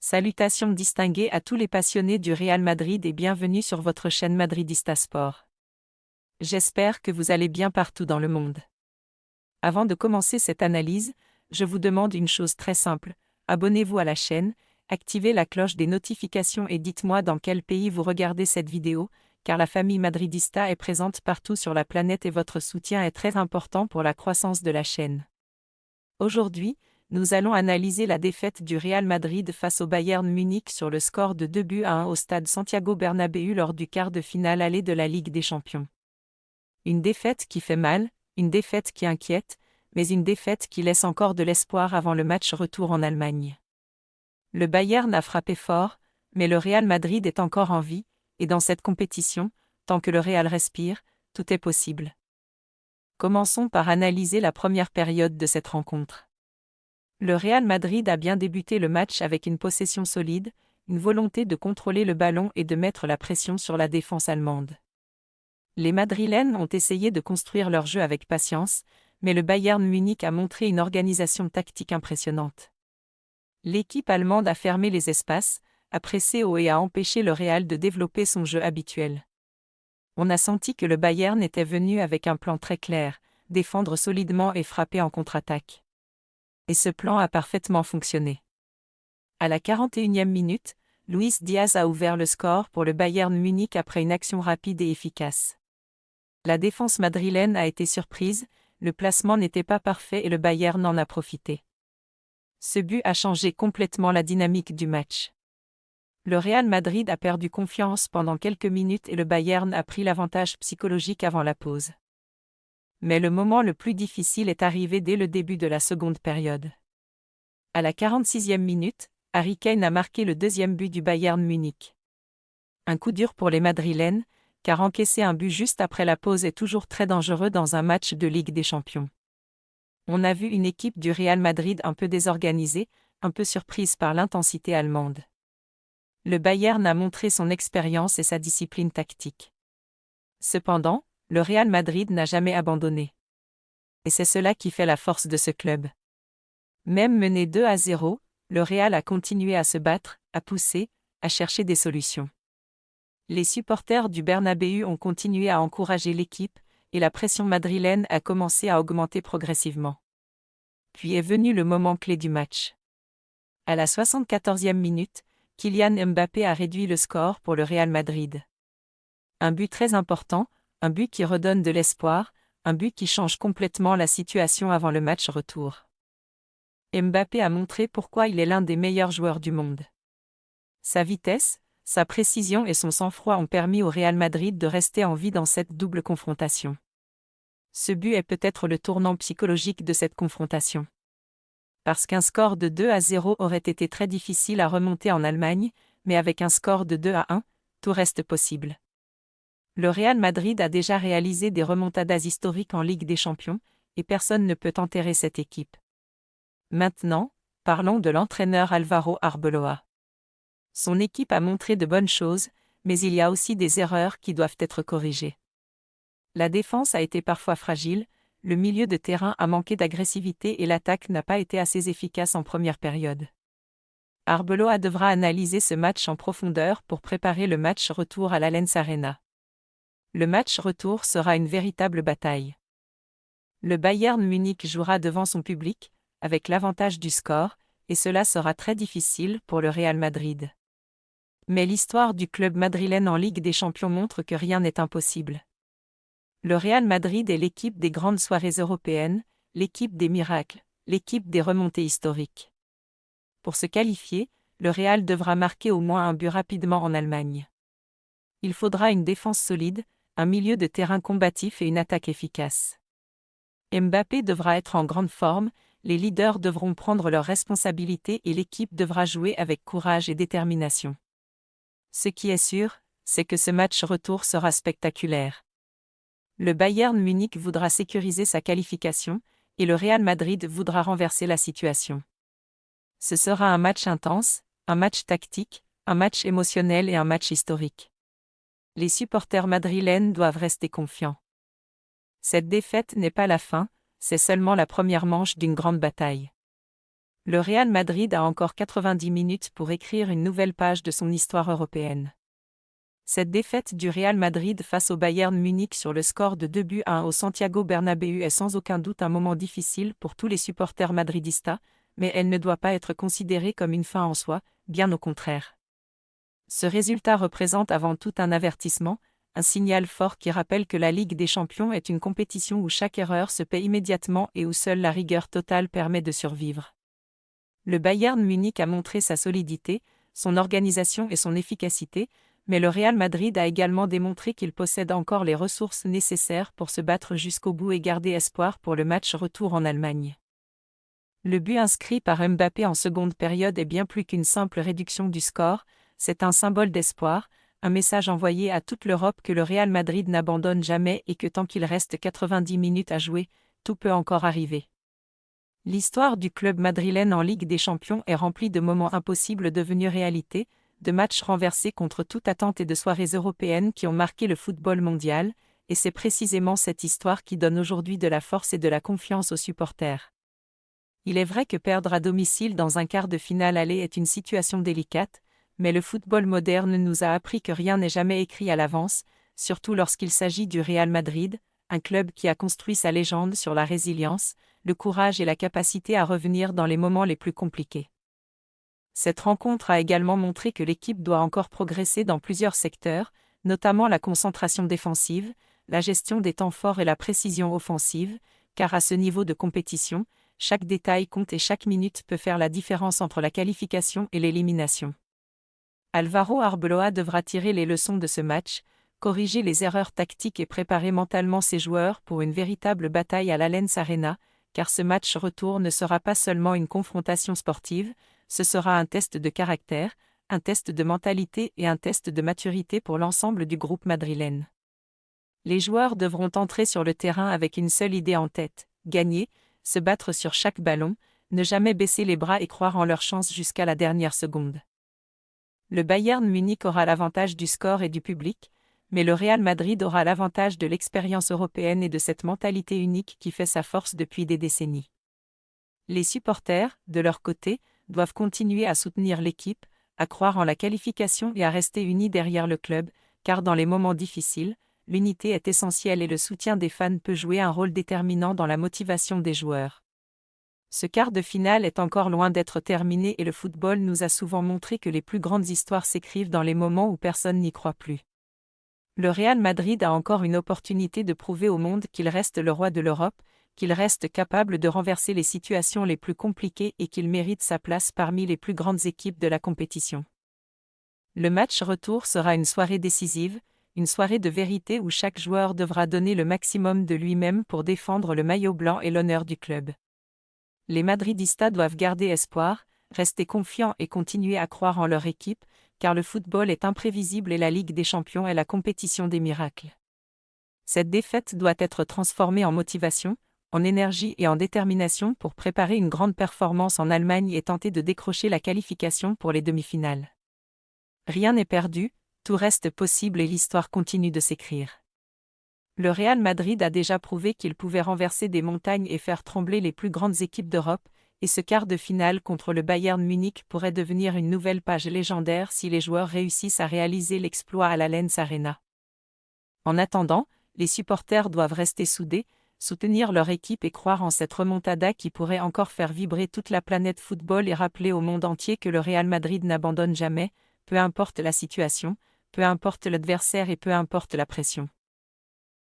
Salutations distinguées à tous les passionnés du Real Madrid et bienvenue sur votre chaîne Madridista Sport. J'espère que vous allez bien partout dans le monde. Avant de commencer cette analyse, je vous demande une chose très simple, abonnez-vous à la chaîne, activez la cloche des notifications et dites-moi dans quel pays vous regardez cette vidéo, car la famille madridista est présente partout sur la planète et votre soutien est très important pour la croissance de la chaîne. Aujourd'hui, nous allons analyser la défaite du Real Madrid face au Bayern Munich sur le score de 2-1 au stade Santiago Bernabéu lors du quart de finale aller de la Ligue des Champions. Une défaite qui fait mal, une défaite qui inquiète, mais une défaite qui laisse encore de l'espoir avant le match retour en Allemagne. Le Bayern a frappé fort, mais le Real Madrid est encore en vie, et dans cette compétition, tant que le Real respire, tout est possible. Commençons par analyser la première période de cette rencontre. Le Real Madrid a bien débuté le match avec une possession solide, une volonté de contrôler le ballon et de mettre la pression sur la défense allemande. Les Madrilènes ont essayé de construire leur jeu avec patience, mais le Bayern Munich a montré une organisation tactique impressionnante. L'équipe allemande a fermé les espaces, a pressé haut et a empêché le Real de développer son jeu habituel. On a senti que le Bayern était venu avec un plan très clair, défendre solidement et frapper en contre-attaque. Et ce plan a parfaitement fonctionné. À la 41e minute, Luis Diaz a ouvert le score pour le Bayern Munich après une action rapide et efficace. La défense madrilène a été surprise, le placement n'était pas parfait et le Bayern en a profité. Ce but a changé complètement la dynamique du match. Le Real Madrid a perdu confiance pendant quelques minutes et le Bayern a pris l'avantage psychologique avant la pause. Mais le moment le plus difficile est arrivé dès le début de la seconde période. À la 46e minute, Harry Kane a marqué le deuxième but du Bayern Munich. Un coup dur pour les Madrilènes, car encaisser un but juste après la pause est toujours très dangereux dans un match de Ligue des Champions. On a vu une équipe du Real Madrid un peu désorganisée, un peu surprise par l'intensité allemande. Le Bayern a montré son expérience et sa discipline tactique. Cependant, le Real Madrid n'a jamais abandonné. Et c'est cela qui fait la force de ce club. Même mené 2-0, le Real a continué à se battre, à pousser, à chercher des solutions. Les supporters du Bernabéu ont continué à encourager l'équipe, et la pression madrilène a commencé à augmenter progressivement. Puis est venu le moment clé du match. À la 74e minute, Kylian Mbappé a réduit le score pour le Real Madrid. Un but très important, un but qui redonne de l'espoir, un but qui change complètement la situation avant le match retour. Mbappé a montré pourquoi il est l'un des meilleurs joueurs du monde. Sa vitesse, sa précision et son sang-froid ont permis au Real Madrid de rester en vie dans cette double confrontation. Ce but est peut-être le tournant psychologique de cette confrontation. Parce qu'un score de 2-0 aurait été très difficile à remonter en Allemagne, mais avec un score de 2-1, tout reste possible. Le Real Madrid a déjà réalisé des remontadas historiques en Ligue des Champions, et personne ne peut enterrer cette équipe. Maintenant, parlons de l'entraîneur Álvaro Arbeloa. Son équipe a montré de bonnes choses, mais il y a aussi des erreurs qui doivent être corrigées. La défense a été parfois fragile, le milieu de terrain a manqué d'agressivité et l'attaque n'a pas été assez efficace en première période. Arbeloa devra analyser ce match en profondeur pour préparer le match retour à l'Allianz Arena. Le match retour sera une véritable bataille. Le Bayern Munich jouera devant son public, avec l'avantage du score, et cela sera très difficile pour le Real Madrid. Mais l'histoire du club madrilène en Ligue des Champions montre que rien n'est impossible. Le Real Madrid est l'équipe des grandes soirées européennes, l'équipe des miracles, l'équipe des remontées historiques. Pour se qualifier, le Real devra marquer au moins un but rapidement en Allemagne. Il faudra une défense solide, un milieu de terrain combatif et une attaque efficace. Mbappé devra être en grande forme, les leaders devront prendre leurs responsabilités et l'équipe devra jouer avec courage et détermination. Ce qui est sûr, c'est que ce match retour sera spectaculaire. Le Bayern Munich voudra sécuriser sa qualification, et le Real Madrid voudra renverser la situation. Ce sera un match intense, un match tactique, un match émotionnel et un match historique. Les supporters madrilènes doivent rester confiants. Cette défaite n'est pas la fin, c'est seulement la première manche d'une grande bataille. Le Real Madrid a encore 90 minutes pour écrire une nouvelle page de son histoire européenne. Cette défaite du Real Madrid face au Bayern Munich sur le score de 2-1 au Santiago Bernabéu est sans aucun doute un moment difficile pour tous les supporters madridistas, mais elle ne doit pas être considérée comme une fin en soi, bien au contraire. Ce résultat représente avant tout un avertissement, un signal fort qui rappelle que la Ligue des Champions est une compétition où chaque erreur se paie immédiatement et où seule la rigueur totale permet de survivre. Le Bayern Munich a montré sa solidité, son organisation et son efficacité, mais le Real Madrid a également démontré qu'il possède encore les ressources nécessaires pour se battre jusqu'au bout et garder espoir pour le match retour en Allemagne. Le but inscrit par Mbappé en seconde période est bien plus qu'une simple réduction du score, c'est un symbole d'espoir, un message envoyé à toute l'Europe que le Real Madrid n'abandonne jamais et que tant qu'il reste 90 minutes à jouer, tout peut encore arriver. L'histoire du club madrilène en Ligue des Champions est remplie de moments impossibles devenus réalité, de matchs renversés contre toute attente et de soirées européennes qui ont marqué le football mondial, et c'est précisément cette histoire qui donne aujourd'hui de la force et de la confiance aux supporters. Il est vrai que perdre à domicile dans un quart de finale aller est une situation délicate, mais le football moderne nous a appris que rien n'est jamais écrit à l'avance, surtout lorsqu'il s'agit du Real Madrid, un club qui a construit sa légende sur la résilience, le courage et la capacité à revenir dans les moments les plus compliqués. Cette rencontre a également montré que l'équipe doit encore progresser dans plusieurs secteurs, notamment la concentration défensive, la gestion des temps forts et la précision offensive, car à ce niveau de compétition, chaque détail compte et chaque minute peut faire la différence entre la qualification et l'élimination. Álvaro Arbeloa devra tirer les leçons de ce match, corriger les erreurs tactiques et préparer mentalement ses joueurs pour une véritable bataille à l'Allianz Arena, car ce match retour ne sera pas seulement une confrontation sportive, ce sera un test de caractère, un test de mentalité et un test de maturité pour l'ensemble du groupe madrilène. Les joueurs devront entrer sur le terrain avec une seule idée en tête, gagner, se battre sur chaque ballon, ne jamais baisser les bras et croire en leur chance jusqu'à la dernière seconde. Le Bayern Munich aura l'avantage du score et du public, mais le Real Madrid aura l'avantage de l'expérience européenne et de cette mentalité unique qui fait sa force depuis des décennies. Les supporters, de leur côté, doivent continuer à soutenir l'équipe, à croire en la qualification et à rester unis derrière le club, car dans les moments difficiles, l'unité est essentielle et le soutien des fans peut jouer un rôle déterminant dans la motivation des joueurs. Ce quart de finale est encore loin d'être terminé et le football nous a souvent montré que les plus grandes histoires s'écrivent dans les moments où personne n'y croit plus. Le Real Madrid a encore une opportunité de prouver au monde qu'il reste le roi de l'Europe, qu'il reste capable de renverser les situations les plus compliquées et qu'il mérite sa place parmi les plus grandes équipes de la compétition. Le match retour sera une soirée décisive, une soirée de vérité où chaque joueur devra donner le maximum de lui-même pour défendre le maillot blanc et l'honneur du club. Les madridistas doivent garder espoir, rester confiants et continuer à croire en leur équipe, car le football est imprévisible et la Ligue des Champions est la compétition des miracles. Cette défaite doit être transformée en motivation, en énergie et en détermination pour préparer une grande performance en Allemagne et tenter de décrocher la qualification pour les demi-finales. Rien n'est perdu, tout reste possible et l'histoire continue de s'écrire. Le Real Madrid a déjà prouvé qu'il pouvait renverser des montagnes et faire trembler les plus grandes équipes d'Europe, et ce quart de finale contre le Bayern Munich pourrait devenir une nouvelle page légendaire si les joueurs réussissent à réaliser l'exploit à l'Allianz Arena. En attendant, les supporters doivent rester soudés, soutenir leur équipe et croire en cette remontada qui pourrait encore faire vibrer toute la planète football et rappeler au monde entier que le Real Madrid n'abandonne jamais, peu importe la situation, peu importe l'adversaire et peu importe la pression.